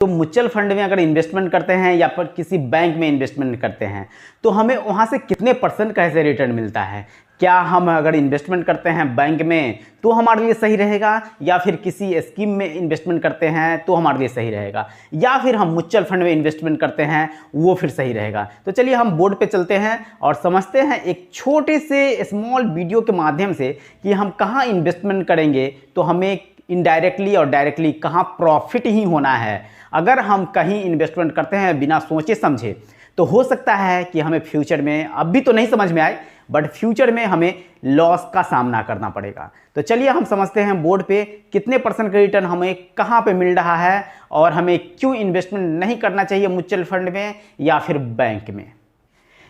तो mutual fund में अगर इन्वेस्टमेंट करते हैं या फिर किसी बैंक में इन्वेस्टमेंट करते हैं तो हमें वहाँ से कितने % का ऐसे रिटर्न मिलता है। क्या हम अगर इन्वेस्टमेंट करते हैं बैंक में तो हमारे लिए सही रहेगा, या फिर किसी स्कीम में इन्वेस्टमेंट करते हैं तो हमारे लिए सही रहेगा, या फिर हम म्यूचुअल फंड में इन्वेस्टमेंट करते हैं वो फिर सही रहेगा। तो चलिए हम बोर्ड पे चलते हैं और समझते हैं एक छोटे से स्मॉल वीडियो के माध्यम से कि हम कहाँ इन्वेस्टमेंट करेंगे तो हमें इनडायरेक्टली और डायरेक्टली कहाँ प्रॉफिट ही होना है। अगर हम कहीं इन्वेस्टमेंट करते हैं बिना सोचे समझे तो हो सकता है कि हमें फ्यूचर में, अभी तो नहीं समझ में आए, बट फ्यूचर में हमें लॉस का सामना करना पड़ेगा। तो चलिए हम समझते हैं बोर्ड पे कितने % का रिटर्न हमें कहाँ पे मिल रहा है और हमें क्यों इन्वेस्टमेंट नहीं करना चाहिए म्यूचुअल फंड में या फिर बैंक में।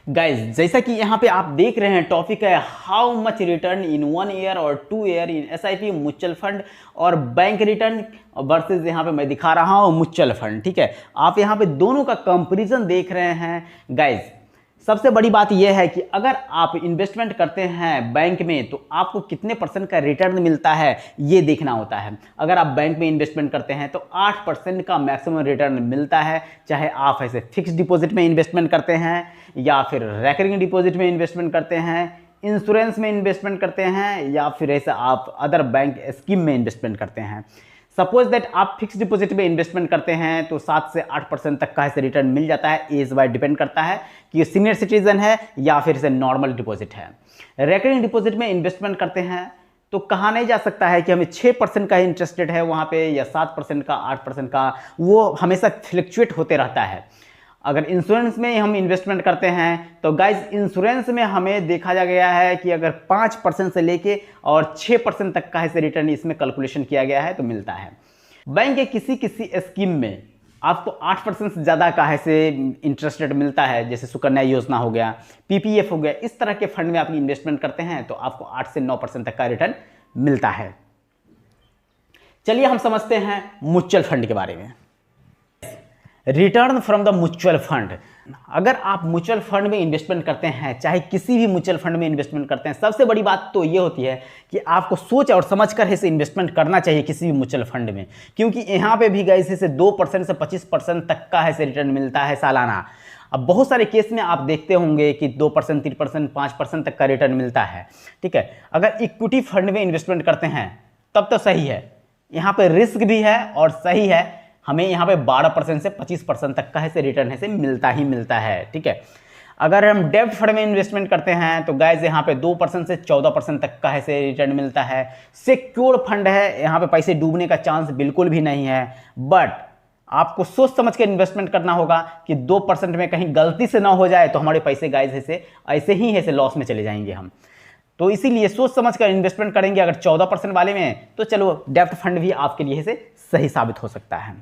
गाइज, जैसा कि यहाँ पे आप देख रहे हैं टॉपिक है how much return in 1 year और 2 year in SIP mutual fund और बैंक रिटर्न वर्सेस यहाँ पे मैं दिखा रहा हूँ म्यूचुअल फंड। ठीक है, आप यहाँ पे दोनों का कंपैरिजन देख रहे हैं। गाइज, सबसे बड़ी बात यह है कि अगर आप इन्वेस्टमेंट करते हैं बैंक में तो आपको कितने % का रिटर्न मिलता है ये देखना होता है। अगर आप बैंक में इन्वेस्टमेंट करते हैं तो 8% का मैक्सिमम रिटर्न मिलता है, चाहे आप ऐसे फिक्स डिपॉजिट में इन्वेस्टमेंट करते हैं या फिर रेकरिंग डिपॉजिट में इन्वेस्टमेंट करते हैं, इंश्योरेंस में इन्वेस्टमेंट करते हैं या फिर ऐसा आप अदर बैंक स्कीम में इन्वेस्टमेंट करते हैं। सपोज दैट आप फिक्स डिपॉजिट में इन्वेस्टमेंट करते हैं तो 7 से 8% तक का ऐसे रिटर्न मिल जाता है। एज वाइज डिपेंड करता है कि सीनियर सिटीजन है या फिर इसे नॉर्मल डिपॉजिट है। रेकरिंग डिपॉजिट में इन्वेस्टमेंट करते हैं तो कहा नहीं जा सकता है कि हमें 6% का इंटरेस्टेड है वहाँ पे या 7% का, 8% का, वो हमेशा फ्लक्चुएट होते रहता है। अगर इंश्योरेंस में हम इन्वेस्टमेंट करते हैं तो गाइज इंश्योरेंस में हमें देखा जा गया है कि अगर 5% से लेके और 6% तक का ऐसे रिटर्न इसमें कैलकुलेशन किया गया है तो मिलता है। बैंक के किसी स्कीम में आपको 8% से ज़्यादा का ऐसे इंटरेस्ट रेट मिलता है, जैसे सुकन्या योजना हो गया, पीपीएफ हो गया। इस तरह के फंड में आप इन्वेस्टमेंट करते हैं तो आपको 8 से 9% तक का रिटर्न मिलता है। चलिए हम समझते हैं म्यूचुअल फंड के बारे में। Return from the mutual fund. अगर आप म्यूचुअल फंड में इन्वेस्टमेंट करते हैं, चाहे किसी भी म्यूचुअल फंड में इन्वेस्टमेंट करते हैं, सबसे बड़ी बात तो ये होती है कि आपको सोच और समझ कर ऐसे इन्वेस्टमेंट करना चाहिए किसी भी म्यूचुअल फंड में, क्योंकि यहाँ पे भी गाइस से 2% से 25% तक का ऐसे रिटर्न मिलता है सालाना। अब बहुत सारे केस में आप देखते होंगे कि 2%, 3%, 5% तक का रिटर्न मिलता है। ठीक है, अगर इक्विटी फंड में इन्वेस्टमेंट करते हैं तब तो सही है, यहाँ पे रिस्क भी है और सही है, हमें यहाँ पे 12% से 25% तक का ऐसे रिटर्न ऐसे मिलता ही मिलता है। ठीक है, अगर हम डेब्ट फंड में इन्वेस्टमेंट करते हैं तो गाइस यहाँ पे 2% से 14% तक का ऐसे रिटर्न मिलता है। सिक्योर फंड है, यहाँ पे पैसे डूबने का चांस बिल्कुल भी नहीं है, बट आपको सोच समझ के इन्वेस्टमेंट करना होगा कि 2% में कहीं गलती से ना हो जाए तो हमारे पैसे गाइस ऐसे ही लॉस में चले जाएंगे हम। तो इसीलिए सोच समझ कर इन्वेस्टमेंट करेंगे। अगर 14% वाले में तो चलो डेब्ट फंड भी आपके लिए सही साबित हो सकता है।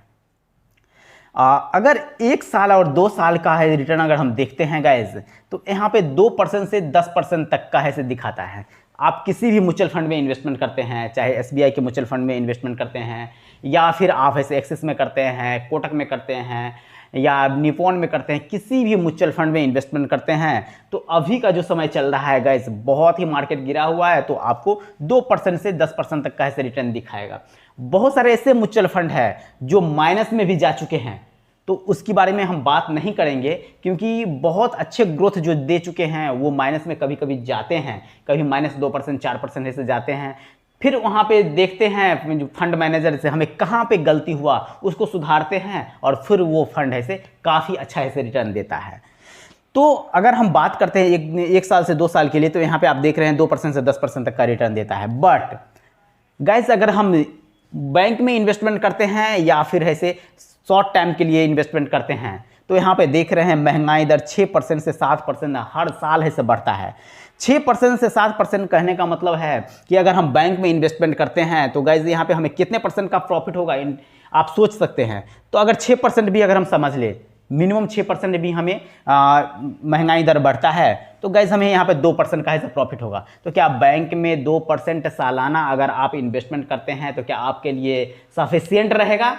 अगर 1 साल और 2 साल का है रिटर्न अगर हम देखते हैं गाइज तो यहाँ पे 2% से 10% तक का है दिखाता है। आप किसी भी म्यूचुअल फंड में इन्वेस्टमेंट करते हैं, चाहे एसबीआई के म्यूचुअल फंड में इन्वेस्टमेंट करते हैं या फिर आप ऐसे एक्सिस में करते हैं, कोटक में करते हैं या निपॉन में करते हैं, किसी भी म्यूचुअल फंड में इन्वेस्टमेंट करते हैं तो अभी का जो समय चल रहा है गाइज बहुत ही मार्केट गिरा हुआ है, तो आपको 2% से 10% तक का ऐसे रिटर्न दिखाएगा। बहुत सारे ऐसे म्यूचुअल फंड है जो माइनस में भी जा चुके हैं, तो उसके बारे में हम बात नहीं करेंगे क्योंकि बहुत अच्छे ग्रोथ जो दे चुके हैं वो माइनस में कभी कभी जाते हैं, कभी -2%, 4% ऐसे जाते हैं। फिर वहाँ पे देखते हैं फंड मैनेजर से हमें कहाँ पे गलती हुआ उसको सुधारते हैं और फिर वो फंड काफ़ी अच्छा रिटर्न देता है। तो अगर हम बात करते हैं एक साल से 2 साल के लिए तो यहाँ पे आप देख रहे हैं 2% से 10% तक का रिटर्न देता है। बट गाइस अगर हम बैंक में इन्वेस्टमेंट करते हैं या फिर शॉर्ट टाइम के लिए इन्वेस्टमेंट करते हैं तो यहाँ पे देख रहे हैं महंगाई दर 6% से 7% हर साल बढ़ता है। 6% से 7% कहने का मतलब है कि अगर हम बैंक में इन्वेस्टमेंट करते हैं तो गाइज यहाँ पे हमें कितने % का प्रॉफिट होगा आप सोच सकते हैं। तो अगर 6% भी अगर हम समझ ले, मिनिमम 6% भी हमें महंगाई दर बढ़ता है तो गाइज हमें यहाँ पे 2% का प्रॉफिट होगा। तो क्या बैंक में 2% सालाना अगर आप इन्वेस्टमेंट करते हैं तो क्या आपके लिए सफिशिएंट रहेगा?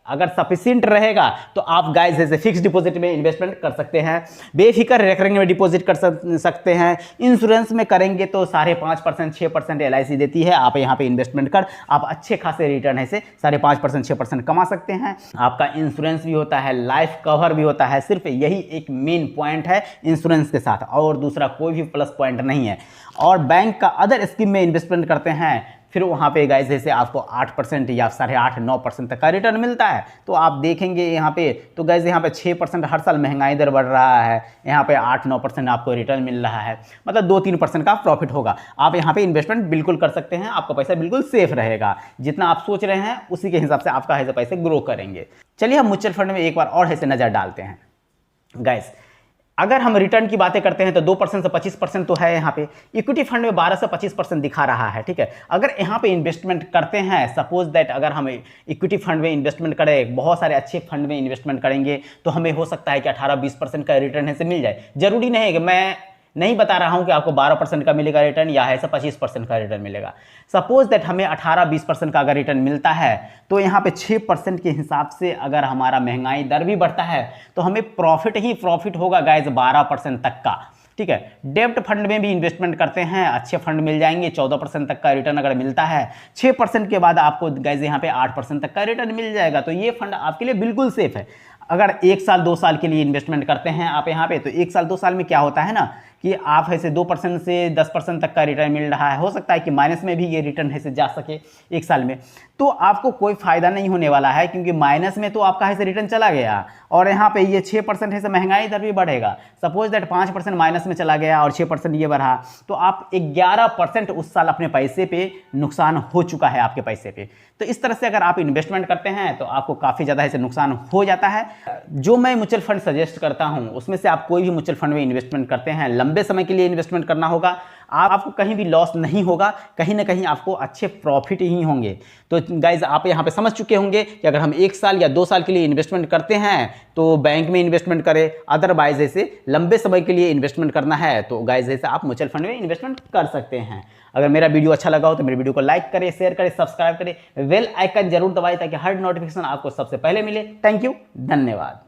अगर सफिशिएंट रहेगा तो आप गाइस जैसे फिक्स डिपॉजिट में इन्वेस्टमेंट कर सकते हैं, बेफिक्र रेकरिंग में डिपॉजिट कर सकते हैं। इंश्योरेंस में करेंगे तो 5.5% 6% LIC देती है, आप यहाँ पे इन्वेस्टमेंट कर आप अच्छे खासे रिटर्न है से 5.5% 6% कमा सकते हैं। आपका इंश्योरेंस भी होता है, लाइफ कवर भी होता है, सिर्फ यही एक मेन पॉइंट है इंश्योरेंस के साथ, और दूसरा कोई भी प्लस पॉइंट नहीं है। और बैंक का अदर स्कीम में इन्वेस्टमेंट करते हैं फिर वहाँ पे गाइस जैसे आपको 8% या 8.5-9% तक का रिटर्न मिलता है। तो आप देखेंगे यहाँ पे तो गाइस यहाँ पे 6% हर साल महंगाई दर बढ़ रहा है, यहाँ पे 8-9% आपको रिटर्न मिल रहा है, मतलब 2-3% का प्रॉफिट होगा। आप यहाँ पे इन्वेस्टमेंट बिल्कुल कर सकते हैं, आपका पैसा बिल्कुल सेफ रहेगा, जितना आप सोच रहे हैं उसी के हिसाब से आपका ऐसे पैसे ग्रो करेंगे। चलिए हम म्यूचुअल फंड में एक बार और ऐसे नज़र डालते हैं। गाइस अगर हम रिटर्न की बातें करते हैं तो 2% से 25% तो है यहाँ पे, इक्विटी फंड में 12 से 25% दिखा रहा है, ठीक है। अगर यहाँ पे इन्वेस्टमेंट करते हैं, सपोज दैट अगर हम इक्विटी फंड में इन्वेस्टमेंट करें, बहुत सारे अच्छे फंड में इन्वेस्टमेंट करेंगे तो हमें हो सकता है कि 18-20% का रिटर्न से मिल जाए। जरूरी नहीं है कि मैं नहीं बता रहा हूं कि आपको 12% का मिलेगा रिटर्न या ऐसा 25% का रिटर्न मिलेगा। सपोज दैट हमें 18-20% का अगर रिटर्न मिलता है तो यहाँ पे 6% के हिसाब से अगर हमारा महंगाई दर भी बढ़ता है तो हमें प्रॉफिट ही प्रॉफिट होगा गाइज 12% तक का, ठीक है। डेब्ट फंड में भी इन्वेस्टमेंट करते हैं, अच्छे फंड मिल जाएंगे, 14% तक का रिटर्न अगर मिलता है, 6% के बाद आपको गाइज यहाँ पे 8% तक का रिटर्न मिल जाएगा। तो ये फंड आपके लिए बिल्कुल सेफ है। अगर 1 साल 2 साल के लिए इन्वेस्टमेंट करते हैं आप यहाँ पे, तो 1 साल 2 साल में क्या होता है ना कि आप ऐसे 2% से 10% तक का रिटर्न मिल रहा है, हो सकता है कि माइनस में भी ये रिटर्न ऐसे जा सके 1 साल में, तो आपको कोई फायदा नहीं होने वाला है, क्योंकि माइनस में तो आपका ऐसे रिटर्न चला गया और यहाँ पे ये 6% है से महंगाई दर भी बढ़ेगा। सपोज दैट 5% माइनस में चला गया और 6% ये बढ़ा, तो आप 11% उस साल अपने पैसे पे नुकसान हो चुका है आपके पैसे पे। तो इस तरह से अगर आप इन्वेस्टमेंट करते हैं तो आपको काफ़ी ज़्यादा ऐसे नुकसान हो जाता है। जो मैं म्यूचुअल फंड सजेस्ट करता हूँ उसमें से आप कोई भी म्यूचुअल फंड में इन्वेस्टमेंट करते हैं, लंबे समय के लिए इन्वेस्टमेंट करना होगा, आपको कहीं भी लॉस नहीं होगा, कहीं ना कहीं आपको अच्छे प्रॉफिट ही होंगे। तो गाइज आप यहाँ पे समझ चुके होंगे कि अगर हम 1 साल या 2 साल के लिए इन्वेस्टमेंट करते हैं तो बैंक में इन्वेस्टमेंट करें, अदरवाइज ऐसे लंबे समय के लिए इन्वेस्टमेंट करना है तो गाइज ऐसे आप म्यूचुअल फंड में इन्वेस्टमेंट कर सकते हैं। अगर मेरा वीडियो अच्छा लगा हो तो मेरे वीडियो को लाइक करें, शेयर करें, सब्सक्राइब करें, बेल आइकन जरूर दबाएं ताकि हर नोटिफिकेशन आपको सबसे पहले मिले। थैंक यू, धन्यवाद।